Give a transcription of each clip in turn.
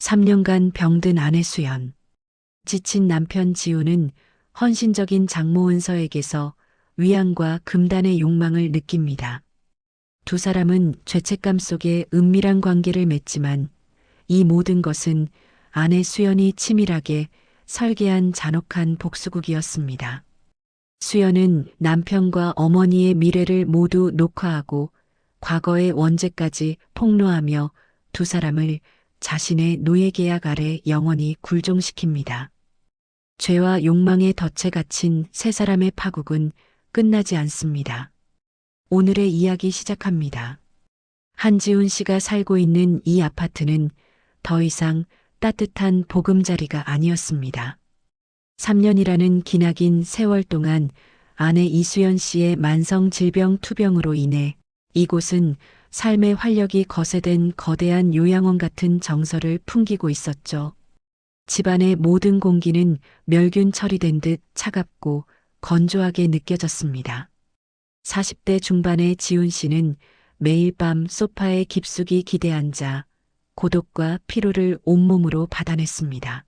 3년간 병든 아내 수연. 지친 남편 지우는 헌신적인 장모 은서에게서 위안과 금단의 욕망을 느낍니다. 두 사람은 죄책감 속에 은밀한 관계를 맺지만 이 모든 것은 아내 수연이 치밀하게 설계한 잔혹한 복수극이었습니다. 수연은 남편과 어머니의 미래를 모두 녹화하고 과거의 원죄까지 폭로하며 두 사람을 자신의 노예 계약 아래 영원히 굴종시킵니다. 죄와 욕망의 덫에 갇힌 세 사람의 파국은 끝나지 않습니다. 오늘의 이야기 시작합니다. 한지훈 씨가 살고 있는 이 아파트는 더 이상 따뜻한 보금자리가 아니었습니다. 3년이라는 기나긴 세월 동안 아내 이수연 씨의 만성 질병 투병으로 인해 이곳은 삶의 활력이 거세된 거대한 요양원 같은 정서를 풍기고 있었죠. 집안의 모든 공기는 멸균 처리된 듯 차갑고 건조하게 느껴졌습니다. 40대 중반의 지훈 씨는 매일 밤 소파에 깊숙이 기대앉아 고독과 피로를 온몸으로 받아냈습니다.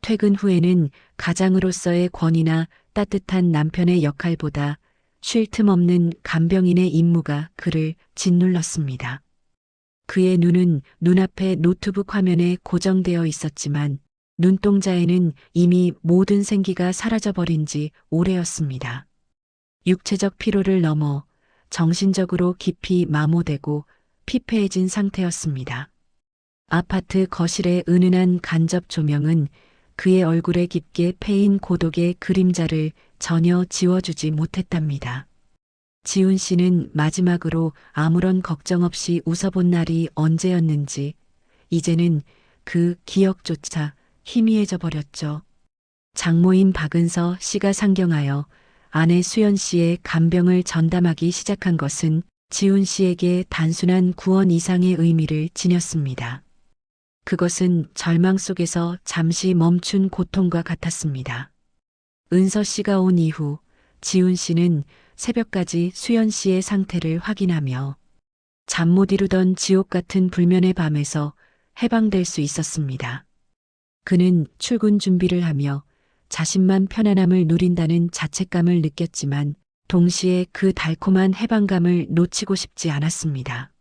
퇴근 후에는 가장으로서의 권위나 따뜻한 남편의 역할보다 쉴 틈 없는 간병인의 임무가 그를 짓눌렀습니다. 그의 눈은 눈앞의 노트북 화면에 고정되어 있었지만 눈동자에는 이미 모든 생기가 사라져버린 지 오래였습니다. 육체적 피로를 넘어 정신적으로 깊이 마모되고 피폐해진 상태였습니다. 아파트 거실의 은은한 간접 조명은 그의 얼굴에 깊게 패인 고독의 그림자를 전혀 지워주지 못했답니다. 지훈 씨는 마지막으로 아무런 걱정 없이 웃어본 날이 언제였는지 이제는 그 기억조차 희미해져 버렸죠. 장모인 박은서 씨가 상경하여 아내 수연 씨의 간병을 전담하기 시작한 것은 지훈 씨에게 단순한 구원 이상의 의미를 지녔습니다. 그것은 절망 속에서 잠시 멈춘 고통과 같았습니다. 은서 씨가 온 이후 지훈 씨는 새벽까지 수연 씨의 상태를 확인하며 잠 못 이루던 지옥 같은 불면의 밤에서 해방될 수 있었습니다. 그는 출근 준비를 하며 자신만 편안함을 누린다는 자책감을 느꼈지만 동시에 그 달콤한 해방감을 놓치고 싶지 않았습니다.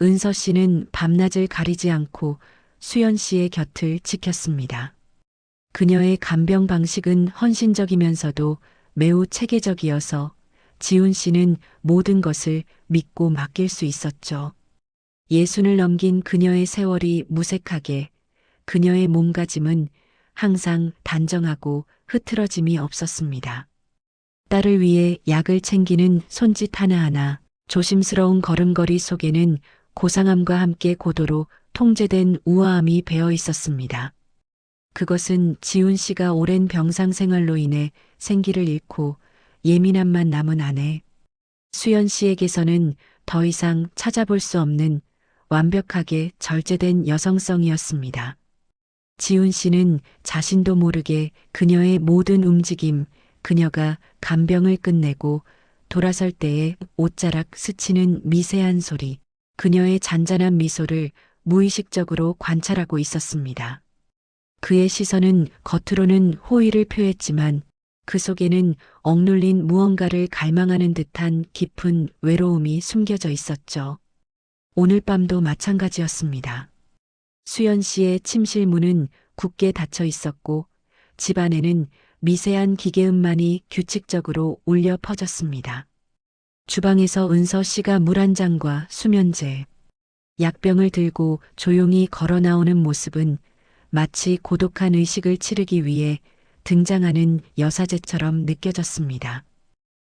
은서 씨는 밤낮을 가리지 않고 수연 씨의 곁을 지켰습니다. 그녀의 간병 방식은 헌신적이면서도 매우 체계적이어서 지훈 씨는 모든 것을 믿고 맡길 수 있었죠. 60을 넘긴 그녀의 세월이 무색하게 그녀의 몸가짐은 항상 단정하고 흐트러짐이 없었습니다. 딸을 위해 약을 챙기는 손짓 하나하나, 조심스러운 걸음걸이 속에는 고상함과 함께 고도로 통제된 우아함이 배어 있었습니다. 그것은 지훈 씨가 오랜 병상 생활로 인해 생기를 잃고 예민함만 남은 아내 수연 씨에게서는 더 이상 찾아볼 수 없는 완벽하게 절제된 여성성이었습니다. 지훈 씨는 자신도 모르게 그녀의 모든 움직임, 그녀가 간병을 끝내고 돌아설 때의 옷자락 스치는 미세한 소리, 그녀의 잔잔한 미소를 무의식적으로 관찰하고 있었습니다. 그의 시선은 겉으로는 호의를 표했지만 그 속에는 억눌린 무언가를 갈망하는 듯한 깊은 외로움이 숨겨져 있었죠. 오늘 밤도 마찬가지였습니다. 수연 씨의 침실 문은 굳게 닫혀 있었고 집 안에는 미세한 기계음만이 규칙적으로 울려 퍼졌습니다. 주방에서 은서 씨가 물 한 잔과 수면제, 약병을 들고 조용히 걸어 나오는 모습은 마치 고독한 의식을 치르기 위해 등장하는 여사제처럼 느껴졌습니다.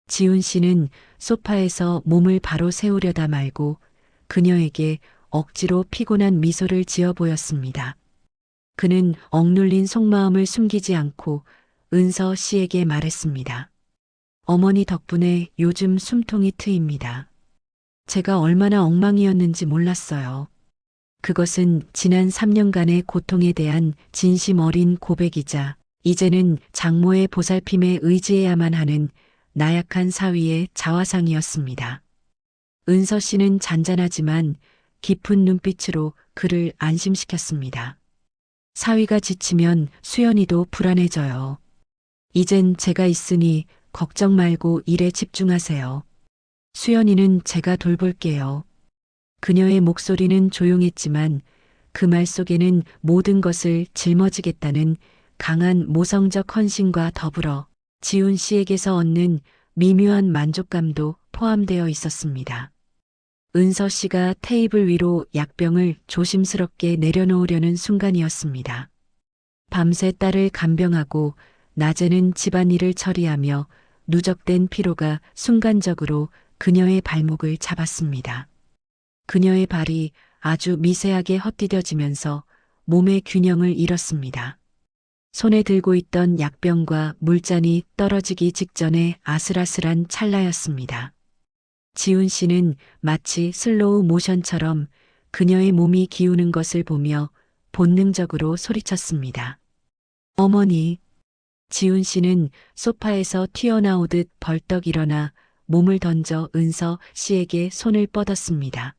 지훈 씨는 소파에서 몸을 바로 세우려다 말고 그녀에게 억지로 피곤한 미소를 지어 보였습니다. 그는 억눌린 속마음을 숨기지 않고 은서 씨에게 말했습니다. 어머니 덕분에 요즘 숨통이 트입니다. 제가 얼마나 엉망이었는지 몰랐어요. 그것은 지난 3년간의 고통에 대한 진심 어린 고백이자 이제는 장모의 보살핌에 의지해야만 하는 나약한 사위의 자화상이었습니다. 은서 씨는 잔잔하지만 깊은 눈빛으로 그를 안심시켰습니다. 사위가 지치면 수연이도 불안해져요. 이젠 제가 있으니 걱정 말고 일에 집중하세요. 수연이는 제가 돌볼게요. 그녀의 목소리는 조용했지만 그 말 속에는 모든 것을 짊어지겠다는 강한 모성적 헌신과 더불어 지훈 씨에게서 얻는 미묘한 만족감도 포함되어 있었습니다. 은서 씨가 테이블 위로 약병을 조심스럽게 내려놓으려는 순간이었습니다. 밤새 딸을 간병하고 낮에는 집안일을 처리하며 누적된 피로가 순간적으로 그녀의 발목을 잡았습니다. 그녀의 발이 아주 미세하게 헛디뎌지면서 몸의 균형을 잃었습니다. 손에 들고 있던 약병과 물잔이 떨어지기 직전의 아슬아슬한 찰나였습니다. 지훈 씨는 마치 슬로우 모션처럼 그녀의 몸이 기우는 것을 보며 본능적으로 소리쳤습니다. 어머니. 지훈 씨는 소파에서 튀어나오듯 벌떡 일어나 몸을 던져 은서 씨에게 손을 뻗었습니다.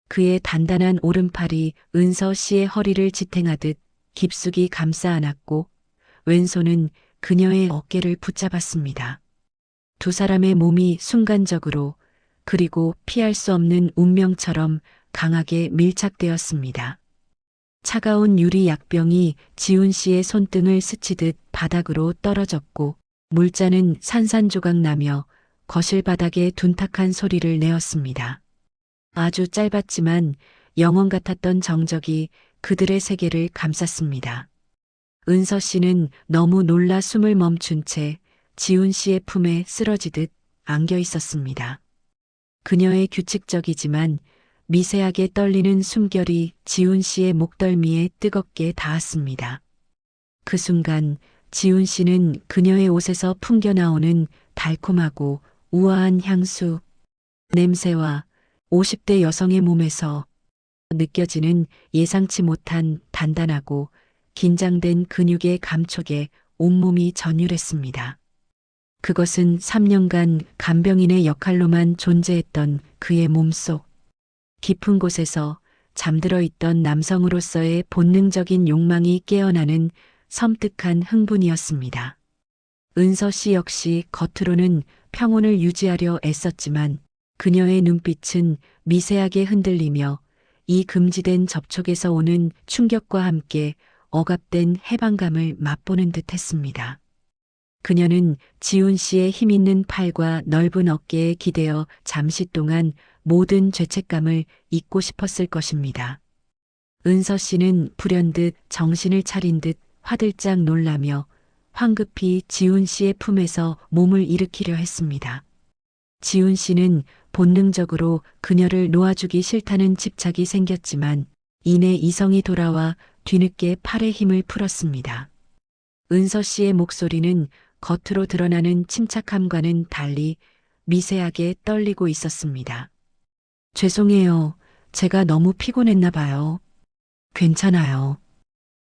그의 단단한 오른팔이 은서 씨의 허리를 지탱하듯 깊숙이 감싸 안았고 왼손은 그녀의 어깨를 붙잡았습니다. 두 사람의 몸이 순간적으로 그리고 피할 수 없는 운명처럼 강하게 밀착되었습니다. 차가운 유리 약병이 지훈 씨의 손등을 스치듯 바닥으로 떨어졌고 물잔은 산산조각 나며 거실 바닥에 둔탁한 소리를 내었습니다. 아주 짧았지만 영원 같았던 정적이 그들의 세계를 감쌌습니다. 은서 씨는 너무 놀라 숨을 멈춘 채 지훈 씨의 품에 쓰러지듯 안겨 있었습니다. 그녀의 규칙적이지만 미세하게 떨리는 숨결이 지훈 씨의 목덜미에 뜨겁게 닿았습니다. 그 순간 지훈 씨는 그녀의 옷에서 풍겨나오는 달콤하고 우아한 향수, 냄새와 50대 여성의 몸에서 느껴지는 예상치 못한 단단하고 긴장된 근육의 감촉에 온몸이 전율했습니다. 그것은 3년간 간병인의 역할로만 존재했던 그의 몸속 깊은 곳에서 잠들어 있던 남성으로서의 본능적인 욕망이 깨어나는 섬뜩한 흥분이었습니다. 은서 씨 역시 겉으로는 평온을 유지하려 애썼지만 그녀의 눈빛은 미세하게 흔들리며 이 금지된 접촉에서 오는 충격과 함께 억압된 해방감을 맛보는 듯 했습니다. 그녀는 지훈 씨의 힘있는 팔과 넓은 어깨에 기대어 잠시 동안 모든 죄책감을 잊고 싶었을 것입니다. 은서 씨는 불현듯 정신을 차린 듯 화들짝 놀라며 황급히 지훈 씨의 품에서 몸을 일으키려 했습니다. 지훈 씨는 본능적으로 그녀를 놓아주기 싫다는 집착이 생겼지만 이내 이성이 돌아와 뒤늦게 팔에 힘을 풀었습니다. 은서 씨의 목소리는 겉으로 드러나는 침착함과는 달리 미세하게 떨리고 있었습니다. 죄송해요. 제가 너무 피곤했나 봐요. 괜찮아요.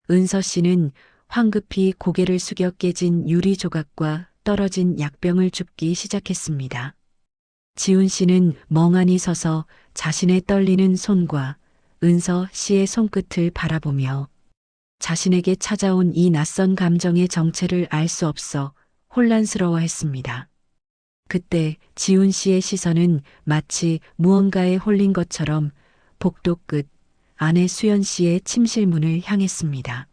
은서 씨는 황급히 고개를 숙여 깨진 유리 조각과 떨어진 약병을 줍기 시작했습니다. 지훈 씨는 멍하니 서서 자신의 떨리는 손과 은서 씨의 손끝을 바라보며 자신에게 찾아온 이 낯선 감정의 정체를 알 수 없어 혼란스러워했습니다. 그때 지훈 씨의 시선은 마치 무언가에 홀린 것처럼 복도 끝 아내 수연 씨의 침실문을 향했습니다.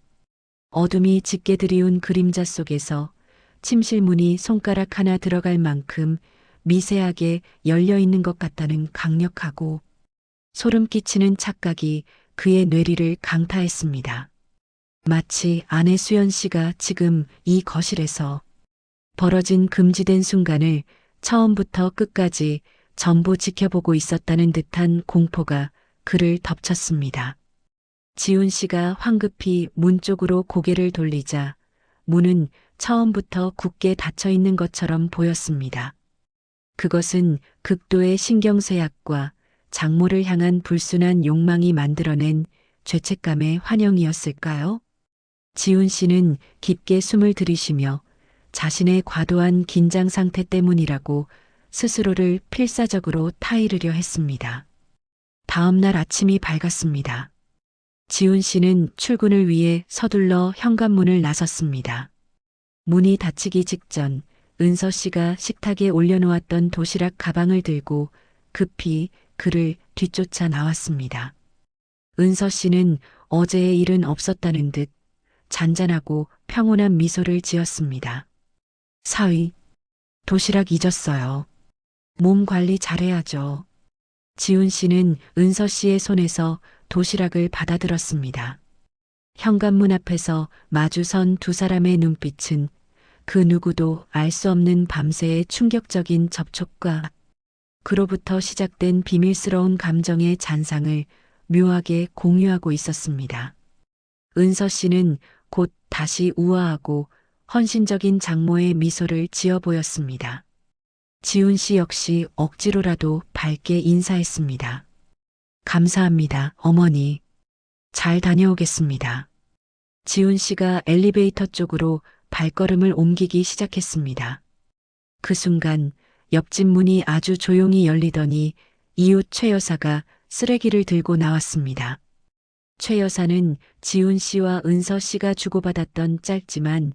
어둠이 짙게 드리운 그림자 속에서 침실문이 손가락 하나 들어갈 만큼 미세하게 열려 있는 것 같다는 강력하고 소름 끼치는 착각이 그의 뇌리를 강타했습니다. 마치 아내 수연 씨가 지금 이 거실에서 벌어진 금지된 순간을 처음부터 끝까지 전부 지켜보고 있었다는 듯한 공포가 그를 덮쳤습니다. 지훈 씨가 황급히 문 쪽으로 고개를 돌리자 문은 처음부터 굳게 닫혀 있는 것처럼 보였습니다. 그것은 극도의 신경쇠약과 장모를 향한 불순한 욕망이 만들어낸 죄책감의 환영이었을까요? 지훈 씨는 깊게 숨을 들이쉬며 자신의 과도한 긴장 상태 때문이라고 스스로를 필사적으로 타이르려 했습니다. 다음 날 아침이 밝았습니다. 지훈 씨는 출근을 위해 서둘러 현관문을 나섰습니다. 문이 닫히기 직전 은서 씨가 식탁에 올려놓았던 도시락 가방을 들고 급히 그를 뒤쫓아 나왔습니다. 은서 씨는 어제의 일은 없었다는 듯 잔잔하고 평온한 미소를 지었습니다. 사위, 도시락 잊었어요. 몸 관리 잘해야죠. 지훈 씨는 은서 씨의 손에서 도시락을 받아들었습니다. 현관문 앞에서 마주선 두 사람의 눈빛은 그 누구도 알 수 없는 밤새의 충격적인 접촉과 그로부터 시작된 비밀스러운 감정의 잔상을 묘하게 공유하고 있었습니다. 은서 씨는 곧 다시 우아하고 헌신적인 장모의 미소를 지어 보였습니다. 지훈 씨 역시 억지로라도 밝게 인사했습니다. 감사합니다, 어머니. 잘 다녀오겠습니다. 지훈 씨가 엘리베이터 쪽으로 발걸음을 옮기기 시작했습니다. 그 순간 옆집 문이 아주 조용히 열리더니 이웃 최 여사가 쓰레기를 들고 나왔습니다. 최 여사는 지훈 씨와 은서 씨가 주고받았던 짧지만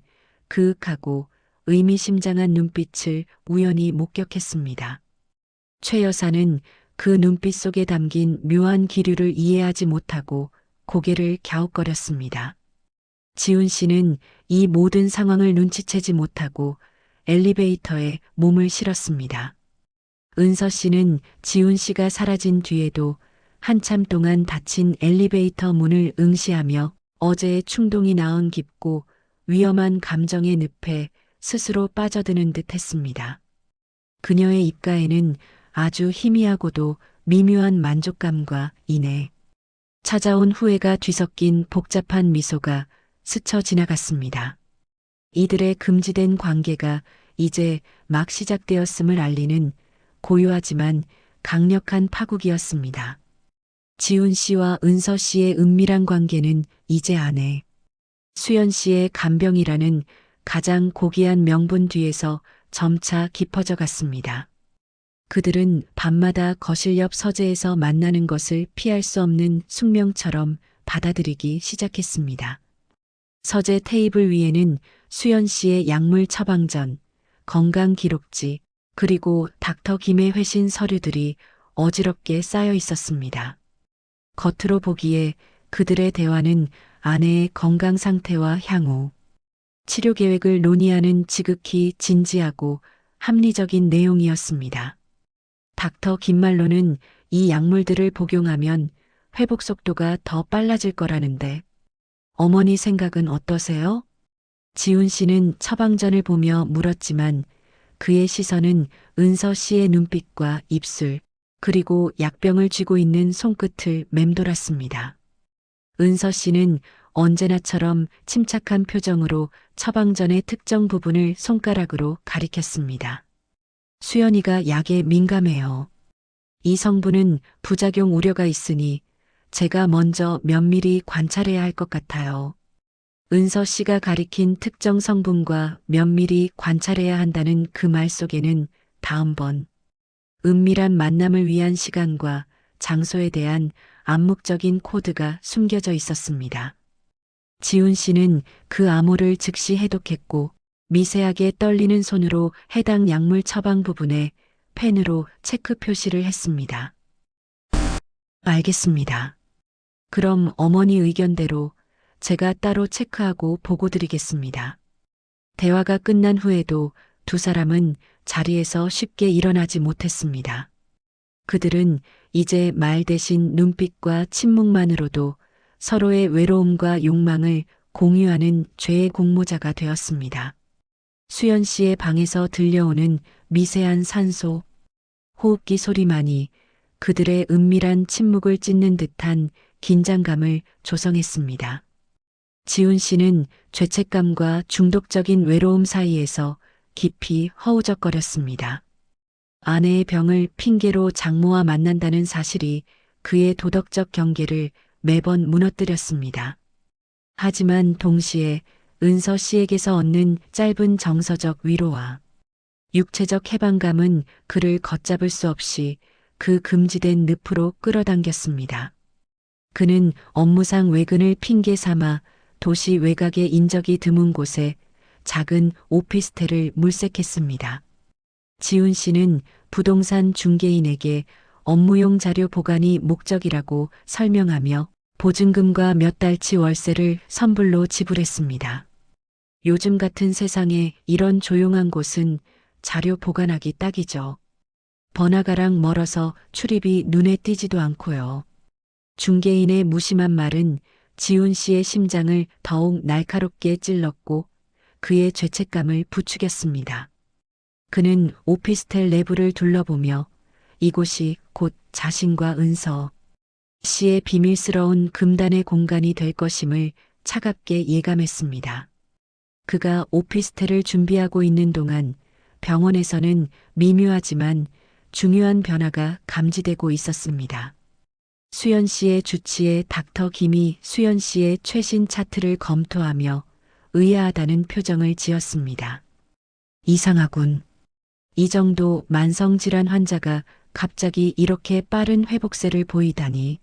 그윽하고 의미심장한 눈빛을 우연히 목격했습니다. 최 여사는 그 눈빛 속에 담긴 묘한 기류를 이해하지 못하고 고개를 갸웃거렸습니다. 지훈 씨는 이 모든 상황을 눈치채지 못하고 엘리베이터에 몸을 실었습니다. 은서 씨는 지훈 씨가 사라진 뒤에도 한참 동안 닫힌 엘리베이터 문을 응시하며 어제의 충동이 낳은 깊고 위험한 감정의 늪에 스스로 빠져드는 듯 했습니다. 그녀의 입가에는 아주 희미하고도 미묘한 만족감과 이내 찾아온 후회가 뒤섞인 복잡한 미소가 스쳐 지나갔습니다. 이들의 금지된 관계가 이제 막 시작되었음을 알리는 고요하지만 강력한 파국이었습니다. 지훈 씨와 은서 씨의 은밀한 관계는 이제 아내 수연 씨의 간병이라는 가장 고귀한 명분 뒤에서 점차 깊어져 갔습니다. 그들은 밤마다 거실 옆 서재에서 만나는 것을 피할 수 없는 숙명처럼 받아들이기 시작했습니다. 서재 테이블 위에는 수연 씨의 약물 처방전, 건강 기록지, 그리고 닥터 김의 회신 서류들이 어지럽게 쌓여 있었습니다. 겉으로 보기에 그들의 대화는 아내의 건강 상태와 향후, 치료 계획을 논의하는 지극히 진지하고 합리적인 내용이었습니다. 닥터 김 말로는 이 약물들을 복용하면 회복 속도가 더 빨라질 거라는데 어머니 생각은 어떠세요? 지훈 씨는 처방전을 보며 물었지만 그의 시선은 은서 씨의 눈빛과 입술, 그리고 약병을 쥐고 있는 손끝을 맴돌았습니다. 은서 씨는 언제나처럼 침착한 표정으로 처방전의 특정 부분을 손가락으로 가리켰습니다. 수연이가 약에 민감해요. 이 성분은 부작용 우려가 있으니 제가 먼저 면밀히 관찰해야 할 것 같아요. 은서 씨가 가리킨 특정 성분과 면밀히 관찰해야 한다는 그 말 속에는 다음번 은밀한 만남을 위한 시간과 장소에 대한 암묵적인 코드가 숨겨져 있었습니다. 지훈 씨는 그 암호를 즉시 해독했고 미세하게 떨리는 손으로 해당 약물 처방 부분에 펜으로 체크 표시를 했습니다. 알겠습니다. 그럼 어머니 의견대로 제가 따로 체크하고 보고 드리겠습니다. 대화가 끝난 후에도 두 사람은 자리에서 쉽게 일어나지 못했습니다. 그들은 이제 말 대신 눈빛과 침묵만으로도 서로의 외로움과 욕망을 공유하는 죄의 공모자가 되었습니다. 수연 씨의 방에서 들려오는 미세한 산소, 호흡기 소리만이 그들의 은밀한 침묵을 찢는 듯한 긴장감을 조성했습니다. 지훈 씨는 죄책감과 중독적인 외로움 사이에서 깊이 허우적거렸습니다. 아내의 병을 핑계로 장모와 만난다는 사실이 그의 도덕적 경계를 매번 무너뜨렸습니다. 하지만 동시에 은서 씨에게서 얻는 짧은 정서적 위로와 육체적 해방감은 그를 걷잡을 수 없이 그 금지된 늪으로 끌어당겼습니다. 그는 업무상 외근을 핑계 삼아 도시 외곽의 인적이 드문 곳에 작은 오피스텔을 물색했습니다. 지훈 씨는 부동산 중개인에게 업무용 자료 보관이 목적이라고 설명하며 보증금과 몇 달치 월세를 선불로 지불했습니다. 요즘 같은 세상에 이런 조용한 곳은 자료 보관하기 딱이죠. 번화가랑 멀어서 출입이 눈에 띄지도 않고요. 중개인의 무심한 말은 지훈 씨의 심장을 더욱 날카롭게 찔렀고 그의 죄책감을 부추겼습니다. 그는 오피스텔 내부를 둘러보며 이곳이 곧 자신과 은서 씨의 비밀스러운 금단의 공간이 될 것임을 차갑게 예감했습니다. 그가 오피스텔을 준비하고 있는 동안 병원에서는 미묘하지만 중요한 변화가 감지되고 있었습니다. 수연 씨의 주치의 닥터 김이 수연 씨의 최신 차트를 검토하며 의아하다는 표정을 지었습니다. 이상하군. 이 정도 만성질환 환자가 갑자기 이렇게 빠른 회복세를 보이다니.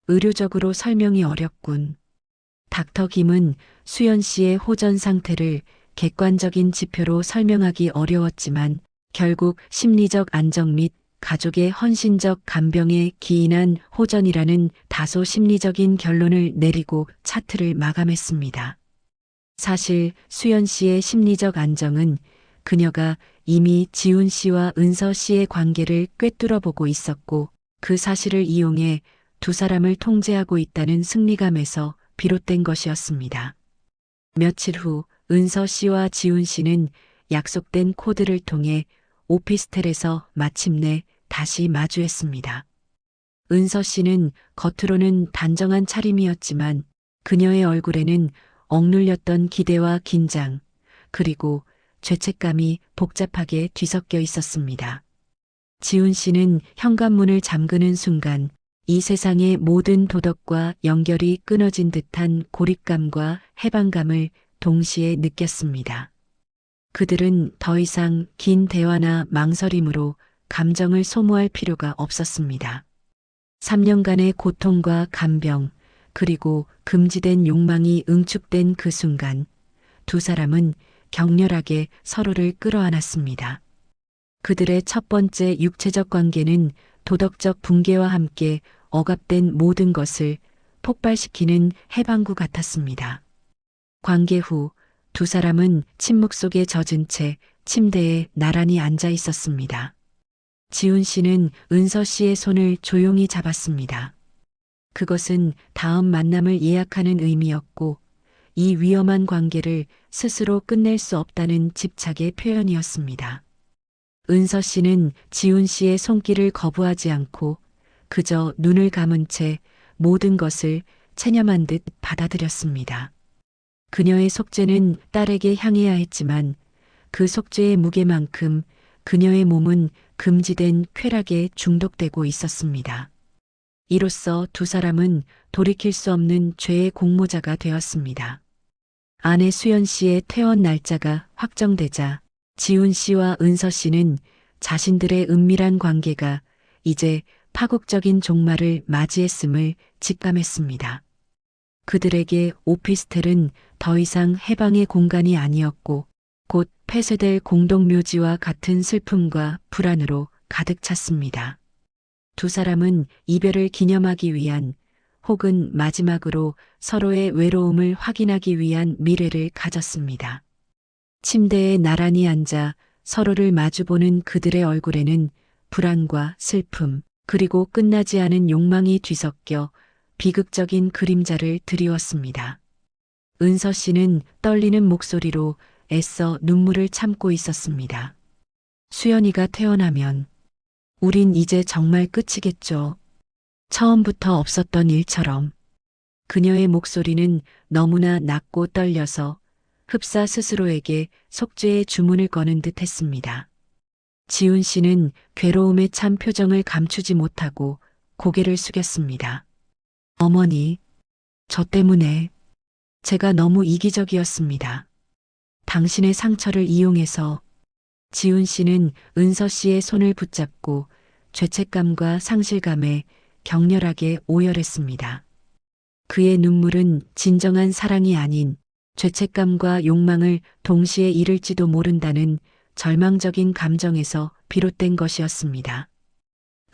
의료적으로 설명이 어렵군. 닥터 김은 수연 씨의 호전 상태를 객관적인 지표로 설명하기 어려웠지만 결국 심리적 안정 및 가족의 헌신적 간병에 기인한 호전이라는 다소 심리적인 결론을 내리고 차트를 마감했습니다. 사실 수연 씨의 심리적 안정은 그녀가 이미 지훈 씨와 은서 씨의 관계를 꿰뚫어 보고 있었고 그 사실을 이용해 두 사람을 통제하고 있다는 승리감에서 비롯된 것이었습니다. 며칠 후 은서 씨와 지훈 씨는 약속된 코드를 통해 오피스텔에서 마침내 다시 마주했습니다. 은서 씨는 겉으로는 단정한 차림이었지만 그녀의 얼굴에는 억눌렸던 기대와 긴장, 그리고 죄책감이 복잡하게 뒤섞여 있었습니다. 지훈 씨는 현관문을 잠그는 순간 이 세상의 모든 도덕과 연결이 끊어진 듯한 고립감과 해방감을 동시에 느꼈습니다. 그들은 더 이상 긴 대화나 망설임으로 감정을 소모할 필요가 없었습니다. 3년간의 고통과 간병, 그리고 금지된 욕망이 응축된 그 순간 두 사람은 격렬하게 서로를 끌어안았습니다. 그들의 첫 번째 육체적 관계는 도덕적 붕괴와 함께 억압된 모든 것을 폭발시키는 해방구 같았습니다. 관계 후 두 사람은 침묵 속에 젖은 채 침대에 나란히 앉아 있었습니다. 지훈 씨는 은서 씨의 손을 조용히 잡았습니다. 그것은 다음 만남을 예약하는 의미였고 이 위험한 관계를 스스로 끝낼 수 없다는 집착의 표현이었습니다. 은서 씨는 지훈 씨의 손길을 거부하지 않고 그저 눈을 감은 채 모든 것을 체념한 듯 받아들였습니다. 그녀의 속죄는 딸에게 향해야 했지만 그 속죄의 무게만큼 그녀의 몸은 금지된 쾌락에 중독되고 있었습니다. 이로써 두 사람은 돌이킬 수 없는 죄의 공모자가 되었습니다. 아내 수연 씨의 퇴원 날짜가 확정되자 지훈 씨와 은서 씨는 자신들의 은밀한 관계가 이제 파국적인 종말을 맞이했음을 직감했습니다. 그들에게 오피스텔은 더 이상 해방의 공간이 아니었고 곧 폐쇄될 공동묘지와 같은 슬픔과 불안으로 가득 찼습니다. 두 사람은 이별을 기념하기 위한 혹은 마지막으로 서로의 외로움을 확인하기 위한 미래를 가졌습니다. 침대에 나란히 앉아 서로를 마주보는 그들의 얼굴에는 불안과 슬픔, 그리고 끝나지 않은 욕망이 뒤섞여 비극적인 그림자를 드리웠습니다. 은서 씨는 떨리는 목소리로 애써 눈물을 참고 있었습니다. 수연이가 태어나면 우린 이제 정말 끝이겠죠. 처음부터 없었던 일처럼. 그녀의 목소리는 너무나 낮고 떨려서 흡사 스스로에게 속죄의 주문을 거는 듯 했습니다. 지훈 씨는 괴로움에 찬 표정을 감추지 못하고 고개를 숙였습니다. 어머니, 저 때문에 제가 너무 이기적이었습니다. 당신의 상처를 이용해서. 지훈 씨는 은서 씨의 손을 붙잡고 죄책감과 상실감에 격렬하게 오열했습니다. 그의 눈물은 진정한 사랑이 아닌 죄책감과 욕망을 동시에 잃을지도 모른다는 절망적인 감정에서 비롯된 것이었습니다.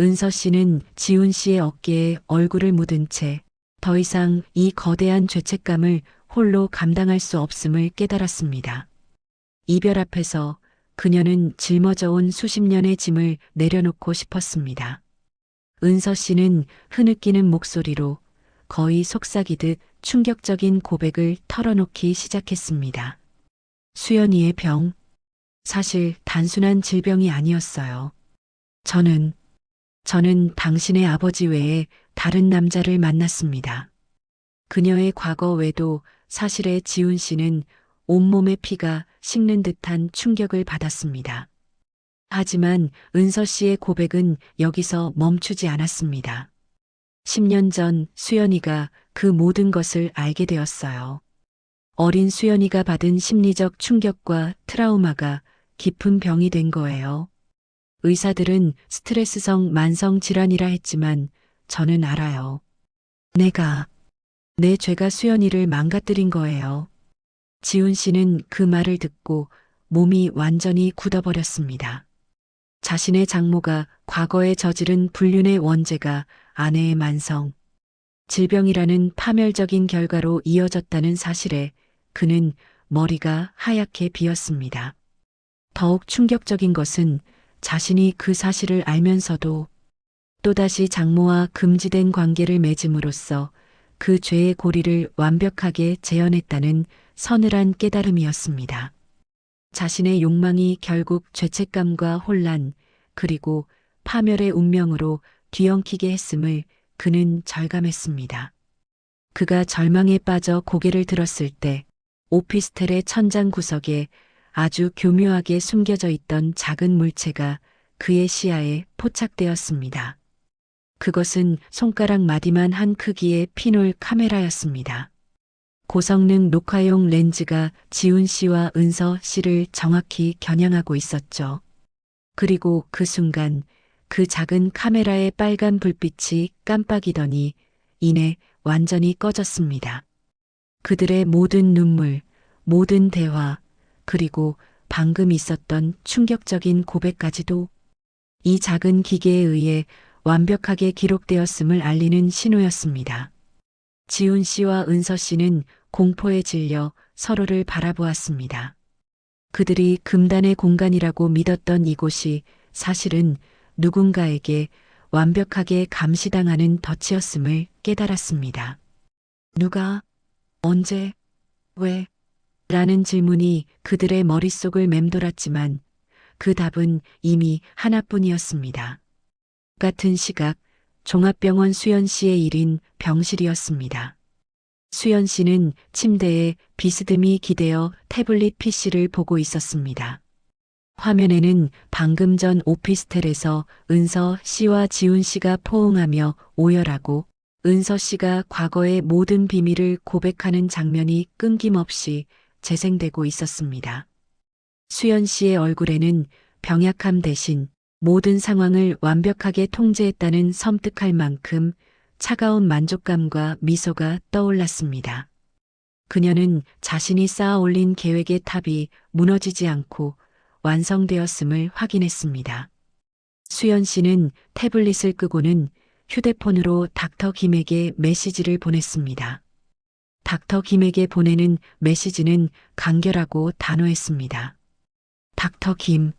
은서 씨는 지훈 씨의 어깨에 얼굴을 묻은 채 더 이상 이 거대한 죄책감을 홀로 감당할 수 없음을 깨달았습니다. 이별 앞에서 그녀는 짊어져 온 수십 년의 짐을 내려놓고 싶었습니다. 은서 씨는 흐느끼는 목소리로 거의 속삭이듯 충격적인 고백을 털어놓기 시작했습니다. 수연이의 병, 사실 단순한 질병이 아니었어요. 저는 당신의 아버지 외에 다른 남자를 만났습니다. 그녀의 과거 외도 사실에 지훈 씨는 온몸의 피가 식는 듯한 충격을 받았습니다. 하지만 은서 씨의 고백은 여기서 멈추지 않았습니다. 10년 전 수연이가 그 모든 것을 알게 되었어요. 어린 수연이가 받은 심리적 충격과 트라우마가 깊은 병이 된 거예요. 의사들은 스트레스성 만성 질환이라 했지만 저는 알아요. 내 죄가 수연이를 망가뜨린 거예요. 지훈 씨는 그 말을 듣고 몸이 완전히 굳어버렸습니다. 자신의 장모가 과거에 저지른 불륜의 원죄가 아내의 만성 질병이라는 파멸적인 결과로 이어졌다는 사실에 그는 머리가 하얗게 비었습니다. 더욱 충격적인 것은 자신이 그 사실을 알면서도 또다시 장모와 금지된 관계를 맺음으로써 그 죄의 고리를 완벽하게 재현했다는 서늘한 깨달음이었습니다. 자신의 욕망이 결국 죄책감과 혼란 그리고 파멸의 운명으로 뒤엉키게 했음을 그는 절감했습니다. 그가 절망에 빠져 고개를 들었을 때 오피스텔의 천장 구석에 아주 교묘하게 숨겨져 있던 작은 물체가 그의 시야에 포착되었습니다. 그것은 손가락 마디만 한 크기의 피놀 카메라였습니다. 고성능 녹화용 렌즈가 지훈 씨와 은서 씨를 정확히 겨냥하고 있었죠. 그리고 그 순간 그 작은 카메라의 빨간 불빛이 깜빡이더니 이내 완전히 꺼졌습니다. 그들의 모든 눈물, 모든 대화, 그리고 방금 있었던 충격적인 고백까지도 이 작은 기계에 의해 완벽하게 기록되었음을 알리는 신호였습니다. 지훈 씨와 은서 씨는 공포에 질려 서로를 바라보았습니다. 그들이 금단의 공간이라고 믿었던 이곳이 사실은 누군가에게 완벽하게 감시당하는 덫이었음을 깨달았습니다. 누가, 언제, 왜? 라는 질문이 그들의 머릿속을 맴돌았지만 그 답은 이미 하나뿐이었습니다. 같은 시각 종합병원 수연 씨의 일인 병실이었습니다. 수연 씨는 침대에 비스듬히 기대어 태블릿 PC를 보고 있었습니다. 화면에는 방금 전 오피스텔에서 은서 씨와 지훈 씨가 포옹하며 오열하고 은서 씨가 과거의 모든 비밀을 고백하는 장면이 끊김없이 재생되고 있었습니다. 수연 씨의 얼굴에는 병약함 대신 모든 상황을 완벽하게 통제했다는 섬뜩할 만큼 차가운 만족감과 미소가 떠올랐습니다. 그녀는 자신이 쌓아 올린 계획의 탑이 무너지지 않고 완성되었음을 확인했습니다. 수연 씨는 태블릿을 끄고는 휴대폰으로 닥터 김에게 메시지를 보냈습니다. 닥터 김에게 보내는 메시지는 간결하고 단호했습니다. 닥터 김,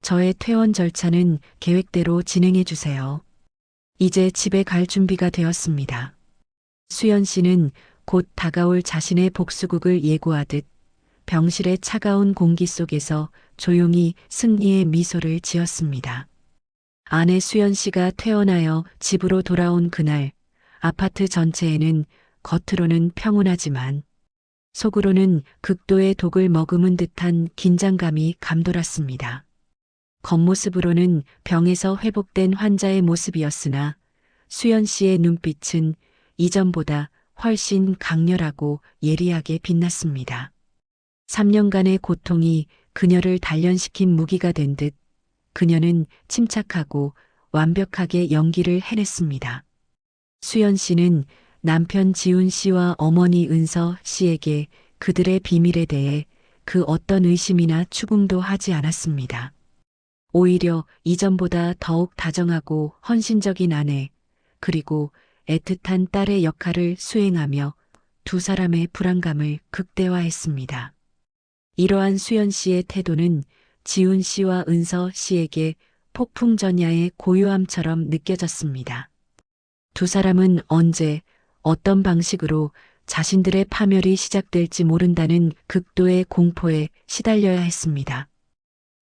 저의 퇴원 절차는 계획대로 진행해 주세요. 이제 집에 갈 준비가 되었습니다. 수연 씨는 곧 다가올 자신의 복수극을 예고하듯 병실의 차가운 공기 속에서 조용히 승리의 미소를 지었습니다. 아내 수연 씨가 퇴원하여 집으로 돌아온 그날 아파트 전체에는 겉으로는 평온하지만 속으로는 극도의 독을 머금은 듯한 긴장감이 감돌았습니다. 겉모습으로는 병에서 회복된 환자의 모습이었으나 수연 씨의 눈빛은 이전보다 훨씬 강렬하고 예리하게 빛났습니다. 3년간의 고통이 그녀를 단련시킨 무기가 된 듯 그녀는 침착하고 완벽하게 연기를 해냈습니다. 수연 씨는 남편 지훈 씨와 어머니 은서 씨에게 그들의 비밀에 대해 그 어떤 의심이나 추궁도 하지 않았습니다. 오히려 이전보다 더욱 다정하고 헌신적인 아내, 그리고 애틋한 딸의 역할을 수행하며 두 사람의 불안감을 극대화했습니다. 이러한 수연 씨의 태도는 지훈 씨와 은서 씨에게 폭풍전야의 고요함처럼 느껴졌습니다. 두 사람은 언제 어떤 방식으로 자신들의 파멸이 시작될지 모른다는 극도의 공포에 시달려야 했습니다.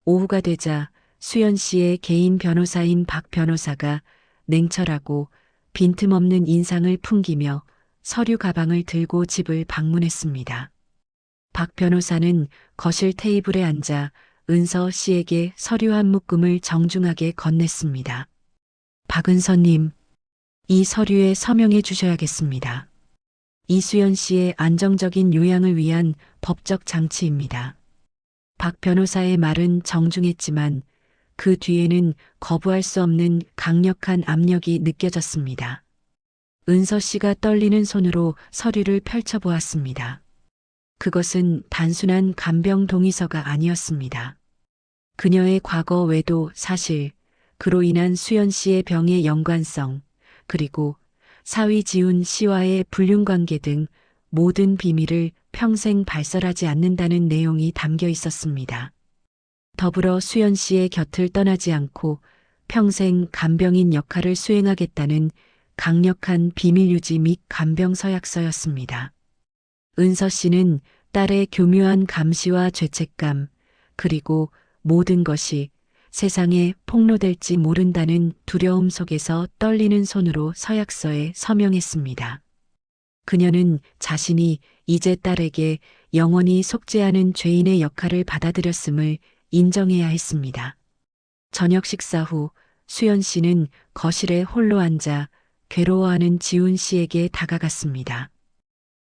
오후가 되자 수연 씨의 개인 변호사인 박 변호사가 냉철하고 빈틈없는 인상을 풍기며 서류 가방을 들고 집을 방문했습니다. 박 변호사는 거실 테이블에 앉아 은서 씨에게 서류 한 묶음을 정중하게 건넸습니다. 박은서님, 이 서류에 서명해 주셔야겠습니다. 이수연 씨의 안정적인 요양을 위한 법적 장치입니다. 박 변호사의 말은 정중했지만 그 뒤에는 거부할 수 없는 강력한 압력이 느껴졌습니다. 은서 씨가 떨리는 손으로 서류를 펼쳐보았습니다. 그것은 단순한 간병 동의서가 아니었습니다. 그녀의 과거 외도 사실, 그로 인한 수연 씨의 병의 연관성, 그리고 사위 지훈 씨와의 불륜관계 등 모든 비밀을 평생 발설하지 않는다는 내용이 담겨 있었습니다. 더불어 수연 씨의 곁을 떠나지 않고 평생 간병인 역할을 수행하겠다는 강력한 비밀 유지 및 간병 서약서였습니다. 은서 씨는 딸의 교묘한 감시와 죄책감, 그리고 모든 것이 세상에 폭로될지 모른다는 두려움 속에서 떨리는 손으로 서약서에 서명했습니다. 그녀는 자신이 이제 딸에게 영원히 속죄하는 죄인의 역할을 받아들였음을 인정해야 했습니다. 저녁 식사 후 수연 씨는 거실에 홀로 앉아 괴로워하는 지훈 씨에게 다가갔습니다.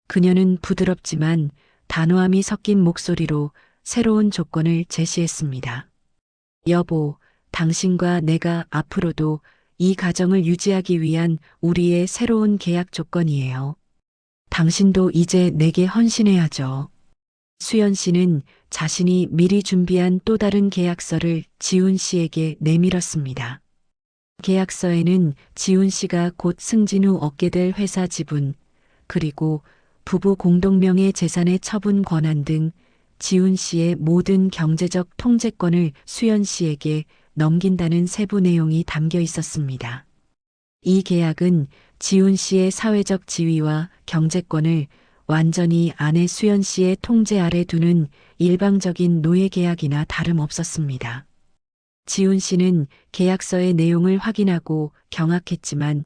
그녀는 부드럽지만 단호함이 섞인 목소리로 새로운 조건을 제시했습니다. 여보, 당신과 내가 앞으로도 이 가정을 유지하기 위한 우리의 새로운 계약 조건이에요. 당신도 이제 내게 헌신해야죠. 수연 씨는 자신이 미리 준비한 또 다른 계약서를 지훈 씨에게 내밀었습니다. 계약서에는 지훈 씨가 곧 승진 후 얻게 될 회사 지분, 그리고 부부 공동명의 재산의 처분 권한 등 지훈 씨의 모든 경제적 통제권을 수연 씨에게 넘긴다는 세부 내용이 담겨 있었습니다. 이 계약은 지훈 씨의 사회적 지위와 경제권을 완전히 아내 수연 씨의 통제 아래 두는 일방적인 노예 계약이나 다름없었습니다. 지훈 씨는 계약서의 내용을 확인하고 경악했지만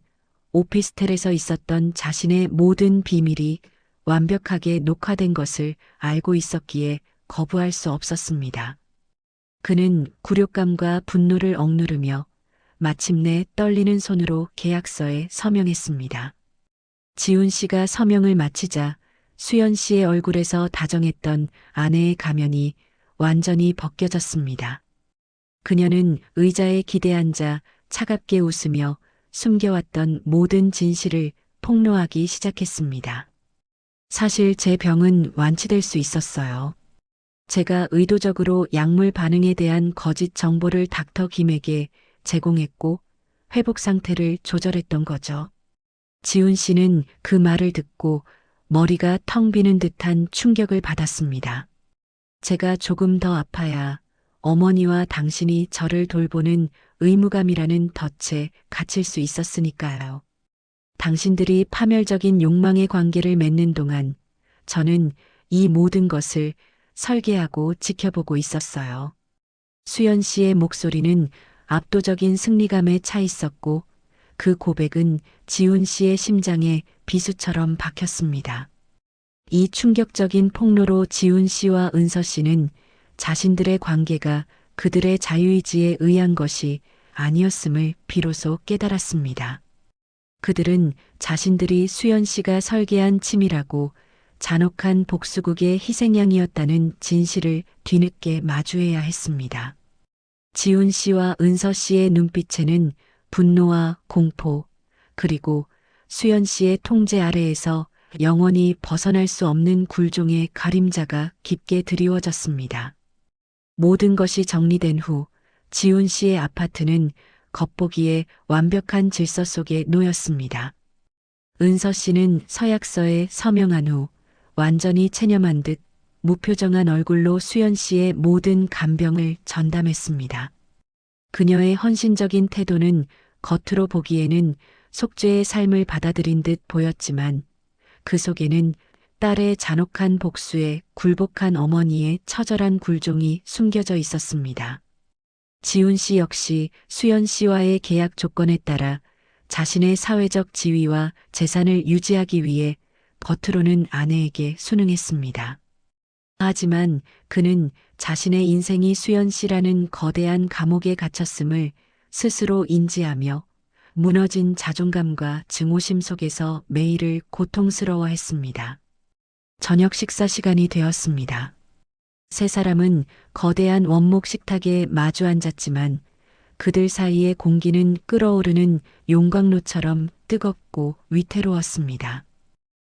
오피스텔에서 있었던 자신의 모든 비밀이 완벽하게 녹화된 것을 알고 있었기에 거부할 수 없었습니다. 그는 굴욕감과 분노를 억누르며 마침내 떨리는 손으로 계약서에 서명했습니다. 지훈 씨가 서명을 마치자 수연 씨의 얼굴에서 다정했던 아내의 가면이 완전히 벗겨졌습니다. 그녀는 의자에 기대앉아 차갑게 웃으며 숨겨왔던 모든 진실을 폭로하기 시작했습니다. 사실 제 병은 완치될 수 있었어요. 제가 의도적으로 약물 반응에 대한 거짓 정보를 닥터 김에게 제공했고 회복 상태를 조절했던 거죠. 지훈 씨는 그 말을 듣고 머리가 텅 비는 듯한 충격을 받았습니다. 제가 조금 더 아파야 어머니와 당신이 저를 돌보는 의무감이라는 덫에 갇힐 수 있었으니까요. 당신들이 파멸적인 욕망의 관계를 맺는 동안 저는 이 모든 것을 설계하고 지켜보고 있었어요. 수연 씨의 목소리는 압도적인 승리감에 차 있었고 그 고백은 지훈 씨의 심장에 비수처럼 박혔습니다. 이 충격적인 폭로로 지훈 씨와 은서 씨는 자신들의 관계가 그들의 자유의지에 의한 것이 아니었음을 비로소 깨달았습니다. 그들은 자신들이 수연 씨가 설계한 치밀하고 잔혹한 복수국의 희생양이었다는 진실을 뒤늦게 마주해야 했습니다. 지훈 씨와 은서 씨의 눈빛에는 분노와 공포, 그리고 수연 씨의 통제 아래에서 영원히 벗어날 수 없는 굴종의 그림자가 깊게 드리워졌습니다. 모든 것이 정리된 후 지훈 씨의 아파트는 겉보기에 완벽한 질서 속에 놓였습니다. 은서 씨는 서약서에 서명한 후 완전히 체념한 듯 무표정한 얼굴로 수연 씨의 모든 간병을 전담했습니다. 그녀의 헌신적인 태도는 겉으로 보기에는 속죄의 삶을 받아들인 듯 보였지만 그 속에는 딸의 잔혹한 복수에 굴복한 어머니의 처절한 굴종이 숨겨져 있었습니다. 지훈 씨 역시 수연 씨와의 계약 조건에 따라 자신의 사회적 지위와 재산을 유지하기 위해 겉으로는 아내에게 순응했습니다. 하지만 그는 자신의 인생이 수연 씨라는 거대한 감옥에 갇혔음을 스스로 인지하며 무너진 자존감과 증오심 속에서 매일을 고통스러워했습니다. 저녁 식사 시간이 되었습니다. 세 사람은 거대한 원목 식탁에 마주 앉았지만 그들 사이의 공기는 끓어오르는 용광로처럼 뜨겁고 위태로웠습니다.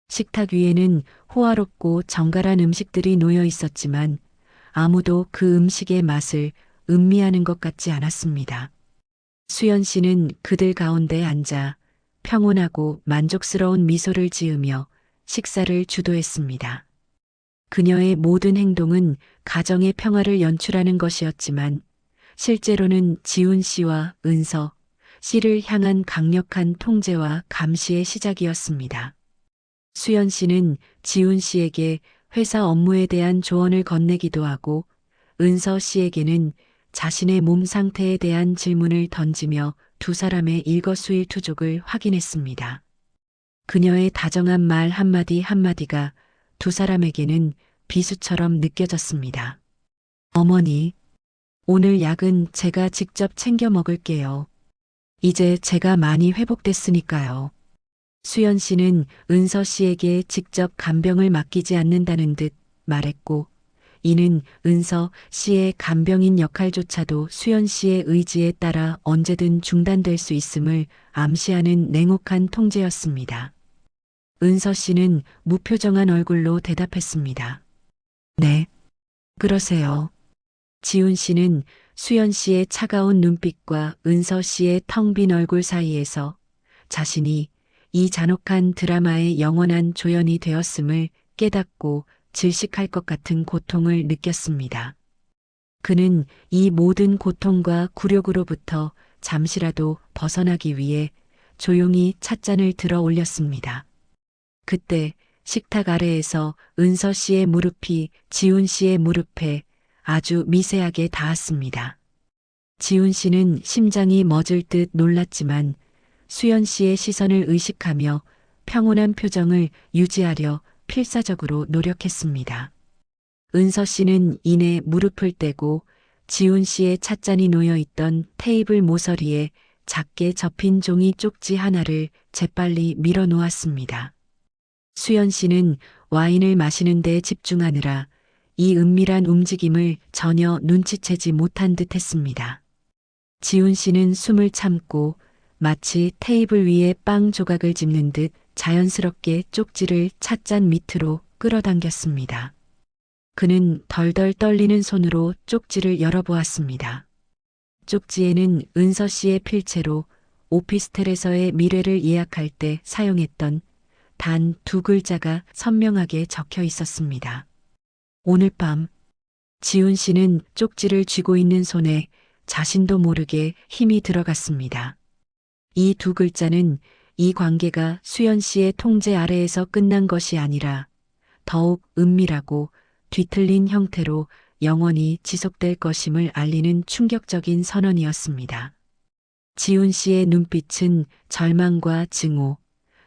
식탁 위에는 호화롭고 정갈한 음식들이 놓여 있었지만 아무도 그 음식의 맛을 음미하는 것 같지 않았습니다. 수연 씨는 그들 가운데 앉아 평온하고 만족스러운 미소를 지으며 식사를 주도했습니다. 그녀의 모든 행동은 가정의 평화를 연출하는 것이었지만 실제로는 지훈 씨와 은서 씨를 향한 강력한 통제와 감시의 시작이었습니다. 수연 씨는 지훈 씨에게 회사 업무에 대한 조언을 건네기도 하고 은서 씨에게는 자신의 몸 상태에 대한 질문을 던지며 두 사람의 일거수일투족을 확인했습니다. 그녀의 다정한 말 한마디 한마디가 두 사람에게는 비수처럼 느껴졌습니다. 어머니, 오늘 약은 제가 직접 챙겨 먹을게요. 이제 제가 많이 회복됐으니까요. 수연 씨는 은서 씨에게 직접 간병을 맡기지 않는다는 듯 말했고, 이는 은서 씨의 간병인 역할조차도 수연 씨의 의지에 따라 언제든 중단될 수 있음을 암시하는 냉혹한 통제였습니다. 은서 씨는 무표정한 얼굴로 대답했습니다. 네, 그러세요. 지훈 씨는 수연 씨의 차가운 눈빛과 은서 씨의 텅 빈 얼굴 사이에서 자신이 이 잔혹한 드라마의 영원한 조연이 되었음을 깨닫고 질식할 것 같은 고통을 느꼈습니다. 그는 이 모든 고통과 굴욕으로부터 잠시라도 벗어나기 위해 조용히 찻잔을 들어 올렸습니다. 그때 식탁 아래에서 은서 씨의 무릎이 지훈 씨의 무릎에 아주 미세하게 닿았습니다. 지훈 씨는 심장이 멎을 듯 놀랐지만 수연 씨의 시선을 의식하며 평온한 표정을 유지하려 필사적으로 노력했습니다. 은서 씨는 이내 무릎을 떼고 지훈 씨의 찻잔이 놓여 있던 테이블 모서리에 작게 접힌 종이 쪽지 하나를 재빨리 밀어 놓았습니다. 수연 씨는 와인을 마시는 데 집중하느라 이 은밀한 움직임을 전혀 눈치채지 못한 듯 했습니다. 지훈 씨는 숨을 참고 마치 테이블 위에 빵 조각을 집는 듯 자연스럽게 쪽지를 찻잔 밑으로 끌어당겼습니다. 그는 덜덜 떨리는 손으로 쪽지를 열어보았습니다. 쪽지에는 은서 씨의 필체로 오피스텔에서의 미래를 예약할 때 사용했던 단 2글자가 선명하게 적혀 있었습니다. 오늘 밤, 지훈 씨는 쪽지를 쥐고 있는 손에 자신도 모르게 힘이 들어갔습니다. 이 2글자는 이 관계가 수연 씨의 통제 아래에서 끝난 것이 아니라 더욱 은밀하고 뒤틀린 형태로 영원히 지속될 것임을 알리는 충격적인 선언이었습니다. 지훈 씨의 눈빛은 절망과 증오,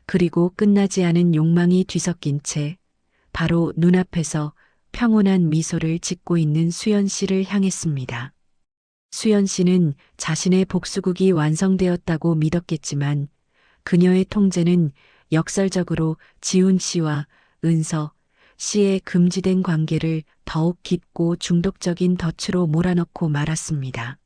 그리고 끝나지 않은 욕망이 뒤섞인 채 바로 눈앞에서 평온한 미소를 짓고 있는 수연 씨를 향했습니다. 수연 씨는 자신의 복수국이 완성되었다고 믿었겠지만 그녀의 통제는 역설적으로 지훈 씨와 은서 씨의 금지된 관계를 더욱 깊고 중독적인 덫으로 몰아넣고 말았습니다.